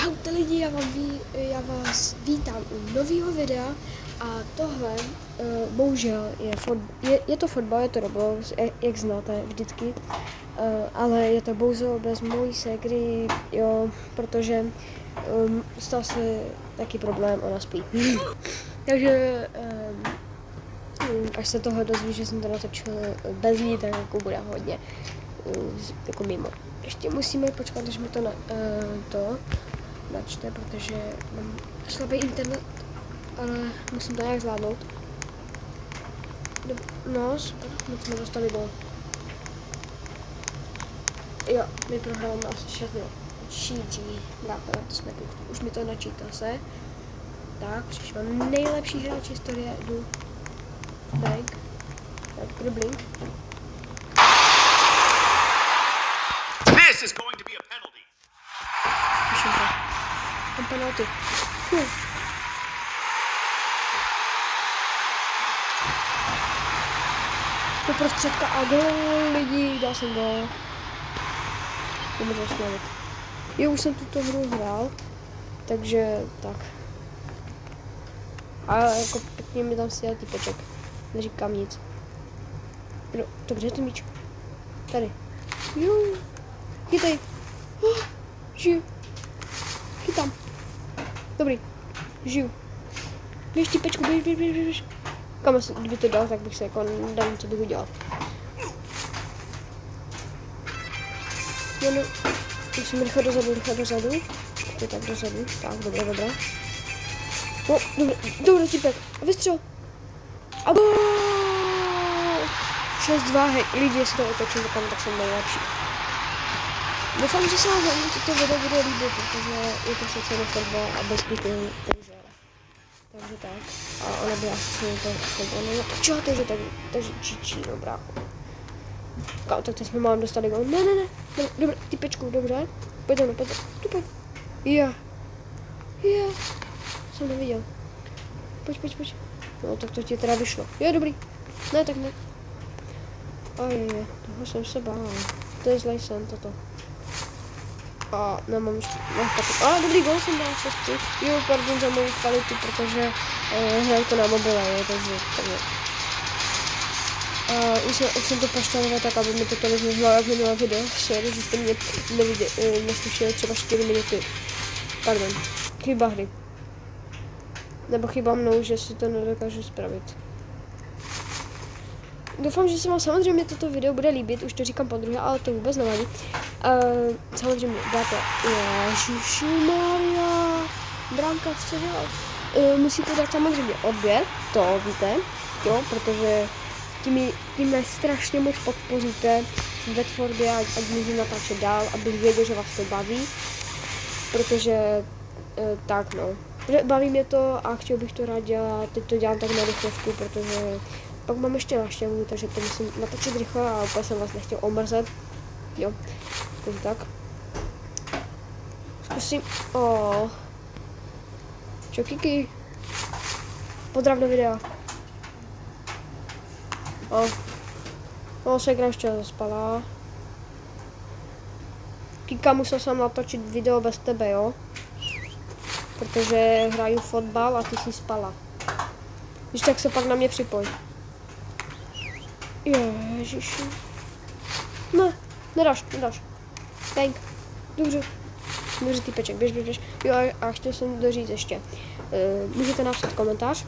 Čaute lidi, já vás vítám u nového videa a tohle bohužel je to fotbal, je to Roblox, jak znáte vždycky, ale je to bohužel bez mojí ségry, jo, protože stal se taky problém, ona spí. Takže až se toho dozví, že jsem to natočil bez ní, tak jako bude hodně jako mimo. Ještě musíme počkat, když mi to načte, protože mám slabý internet, ale musím to nějak zvládnout. No, super, moc jsme dostali gol. Jo, my prohráváme asi 6-0. GG, brácho, to jsme tu. Už mi to načítá se. Tak, přišel nejlepší hráč historie, jdu. Bank. Tak, dribbling. This is going to be a penalty. Píšem to. Mám penalty. Do prostředka a gol, lidi, dal jsem gol. Nemůžu oslavit. Jo, už jsem tuto hru hrál, takže tak. A jako pěkně mi tam seděl typeček. Neříkám nic. To kde je ten míč? Tady. Jo. Chytej. Žiju. Chytám. Dobrý. Žiju. Běž typečku, běž. Kam asi, kdyby to dal, tak bych se jako dal, co bych udělal. No, musím rychle dozadu. To je tak dozadu. Tak, dobré. No, dobrý typek. Vystřel. A gól! 6-2, hej, lidi, jestli to otočím, tak jsem nejlepší. Doufám, že se vám toto video bude líbit, protože je to přece na fotbal a bez píky použil. Takže tak. A ona by asi to fotbal natočila, takže GG, no brácho. Tak teď jsme málem dostali gol. Ne. Dobře, typečku, dobře. Pojď. Tu pojď. Jo. Jsem neviděl. Pojď. No, tak to ti teda vyšlo. Jo, dobrý. Ne, tak ne. Ajej, toho jsem se bál. To je zlej sen, toto. A nemám ještě, ale dobrý gol jsem dal 6. Jo, pardon za moji kvalitu, protože hraju to na mobile, jo, takže. Už jsem to poštavoval tak, aby mi to tolik nežilo jak minulé video. Sorry, že jste mě neslyšeli třeba 4 minuty. Pardon, chyba hry. Nebo chyba mnou, že si to nedokážu spravit. Doufám, že se vám samozřejmě toto video bude líbit, už to říkám podruhé, ale to vůbec nevadí. Samozřejmě dáte Ježišmarja, bránka, co dělat? Musíte dát samozřejmě odběr, to víte, jo, protože tím nás strašně moc podpoříte ve tvorbě, ať můžu natáčet dál, abych věděl, že vás to baví, protože tak no, baví mě to a chtěl bych to rád dělat, teď to dělám tak na rychlovku, protože pak mám ještě návštěvu, takže to musím natočit rychle a úplně jsem vás nechtěl omrzet. Jo, takže tak. Zkusím. Čau Kiki. Pozdrav do videa. Segra ještě zaspala. Kika, musel jsem natočit video bez tebe, jo? Protože hraju fotbal a ty jsi spala. Když tak se pak na mě připoj. Ježiši. Ne, nedáš. Tank. Dobře typeček, běž. Jo, a chtěl jsem doříct ještě. Můžete napsat komentář,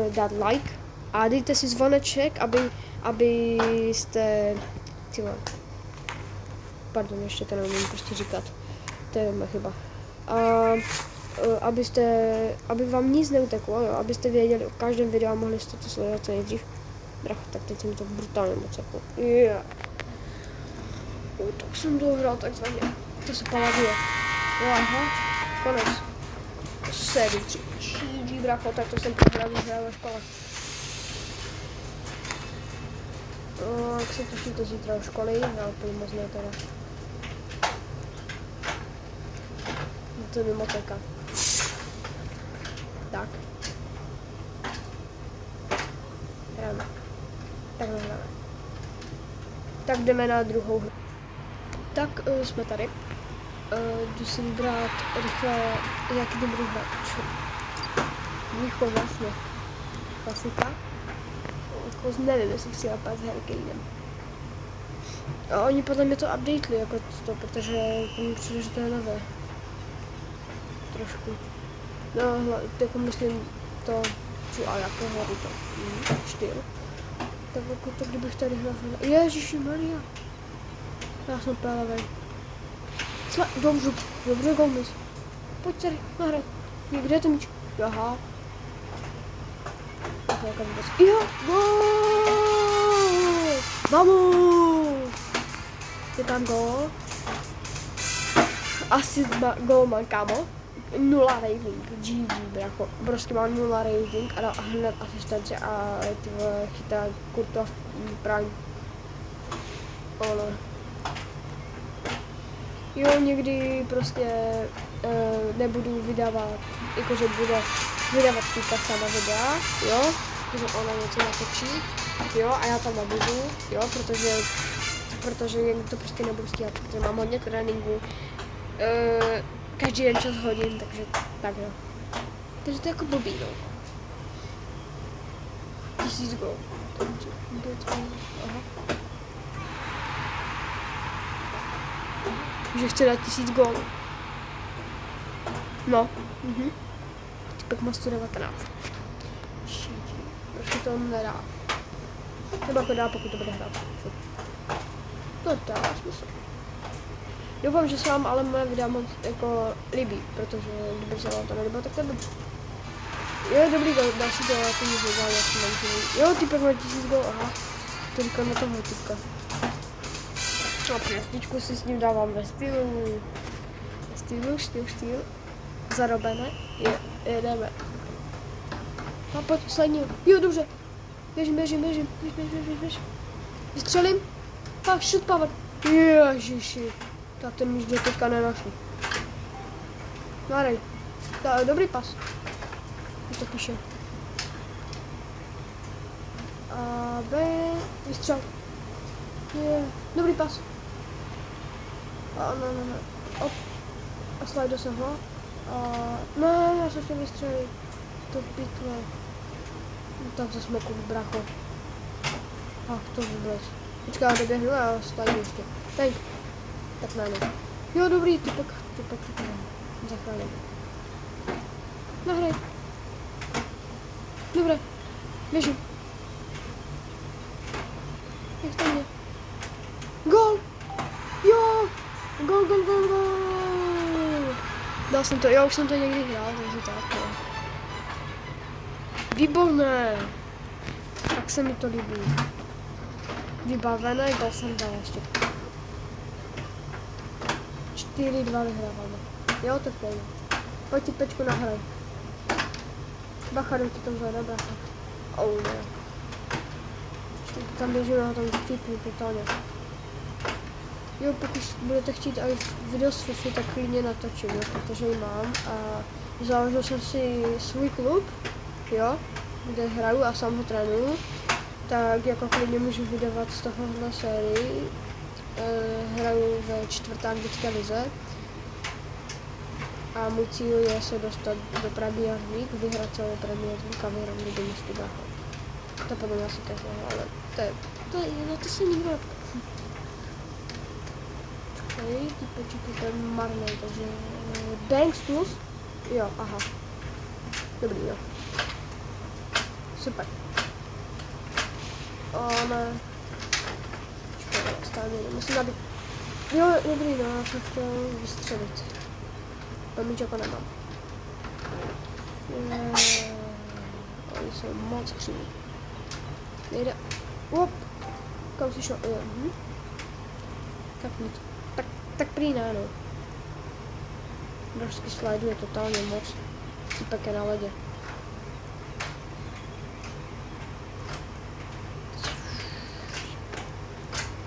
dát like a dejte si zvoneček, abyste... Pardon, ještě to nevím prostě říkat. To je moje chyba. Aby vám nic neuteklo, jo, abyste věděli o každém videu a mohli jste to sledovat co nejdřív. Bracho, tak teď jsem to brutálně moc jako. Tak jsem dohrál takzvaně. To se palavuje. Jo, aha, konec. Série 3. GG, bracho, tak to jsem prohrál, když hrál ve škole. Jak se těšíte zítra do školy? Já úplně moc ne teda. To je mimotéka. Tak. Hráme. Tak jdeme na druhou hru. Tak jsme tady. Jdu si vybrat rychle, jaký dobrý hrát. Východ vlastně. Klasika. Jako nevím, jestli chci napat s Hurricanem. A oni podle mě to updateli, jako to, protože mi přijde, že to je nové. Trošku. No, jako myslím to, co a jaké hlavy to. Štýl. Tak jako to, kdybych tady hrál. Ježišimaria. Já jsem pélavej. Dobře, Gomez. Pojď tady, nahraj. Kde je ten míč? Aha. Jo, gól! Vamos! Je tam gól. Asi gól má, kámo. 0 rating, GG, brácho. Prostě mám 0 rating a dal hned asistenci a ty vole chytá Kurtov Prime. Ono. Jo, někdy prostě nebudu vydávat, jakože bude vydávat týka sama videa, jo, že ona něco natočí, jo, a já tam nebudu, jo, protože to prostě nebudu stíhat, protože mám hodně tréninku, každý den 6 hodin, takže tak jo. Takže to je jako blbý, no. 1000 gól. Aha. Že chci dát 1000 gólů. No. Typek má 119. Prostě to nedá. Nebo to dá, pokud to bude hrát. To dá smysl. Doufám, že se vám ale moje videa moc jako líbí, protože kdyby se vám to nelíbilo, tak to je dobrý. Jo, dobrý gol, další gol, já to nic nedám, já jsem nemůžu. Jo, typek má 1000 gól, aha. To říkám na toho typka. A pěsničku si s ním dávám ve stylu. Styl. Zarobené. Jedeme. A pojď, sledně. Jo, dobře. Běžím. Vystřelím. A shoot power. Ježiši. Tak ten míč do teďka nenašli. Narej. Dobrý pas. Jak to píše. A B. Vystřel. Dobrý pas. A ne. Op. A slajdo jsem ho. Ne, já jsem se vystřelil. To pytle. Tak to jsme koupit, brácho. To vůbec. Počkej, já doběhnu a slajdu ještě. Tak ne. Jo, dobrý, typek. Zachránil. Nahraj. Dobré. Běžím. Jak to mě? Gól! Jo! Gól! Dal jsem to, já už jsem to někdy hrál, takže tak, no. Výborné! Tak se mi to líbí. Vybavené, gól jsem dal ještě. 4-2 vyhráváme. Jo, to je v pohodě. Pojď ti pečku nahraj. Bacha, jdu ti tam zajde, bracha. Ne. Tam běžíme na tom typu totálně. Jo, pokud budete chtít i video z FIFA, tak klidně natočím, jo, protože ji mám a založil jsem si svůj klub, jo, kde hraju a sám ho trénuju, tak jako klidně můžu vydovat z tohohle sérii. Hraju ve 4. anglické lize a můj cíl je se dostat do Premier League, vyhrát celou Premier League a vyhrát Ligu mistrů, brácho. To podle mě asi každého, ale to se nikdo typeček je marný, takže Banks plus, jo, aha, dobrý, jo, super, ne, škoda, stále musím nabít, jo, dobrý, no, já jsem chtěl vystřelit, paměť jako nemám, oni jsou moc křiví, nejde, kam si šel, tak nic. Tak prý ne, no. Brzky slajduje totálně moc. Typek je na ledě.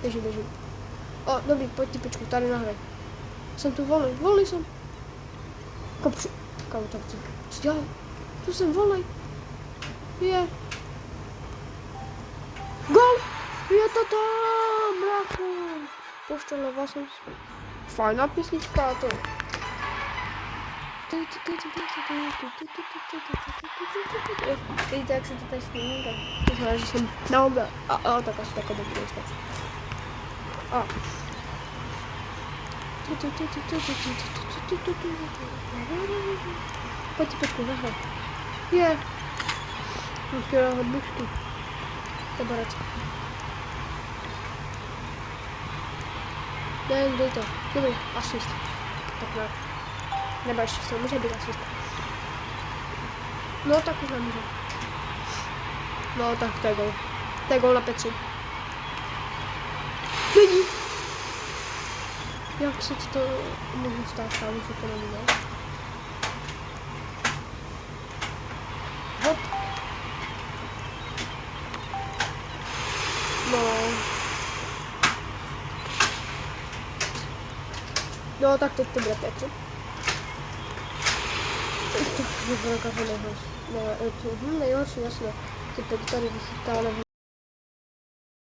Běžím. Dobrý, pojď typečku, tady nahraj. Jsem tu volný jsem. Kopři. Kam tak co dělal? Tu jsem volný. Je. Gol! Je to tam, bráchu. Pošťaloval jsem. Fajná písnička to. Vidíte, jak se to tady snímí? To znamená, že jsem na obě. Tak asi takhle to bude stát. Pojďte, nahraj. Je. Jsem chtěla ho buštu. To barec. Dej to. Dobrý, asist. Tak ne. Nebo ještě to může být asist. No tak už nemůže. No tak to je gol. To je gol na Petři. Lidi! Jak se to může stát sám, že to nevím, ne? Hop. No tak teď to bude Petr. To bude nejhorší. Nejhorší, jasně. Ty Petr tady vychytá,